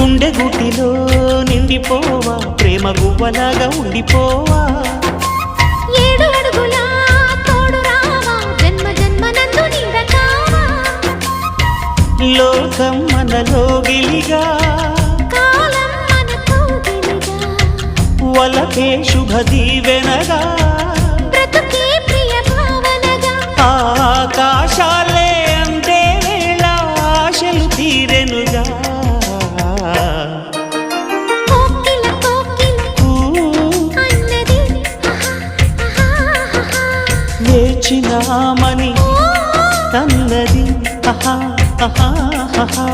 గుండె గుటిలో నిండిపోవా ప్రేమ గువ్వలాగా ఉండిపోవా 7 అడుగుల తోడు రావా జన్మ జన్మనందు నీడ కావా లోకం మనలో గిలిగా కాలం మనతో గిలిగా వలకే శుభ దీవెనగా బ్రతుకే ప్రియ భావనగా ఆకాశాలే అందే వేళ ఆశలు తీరెనుగా కోకిల కోకిల అన్నది వేచినామని తన్నది ఆహా ఆహా ఆహా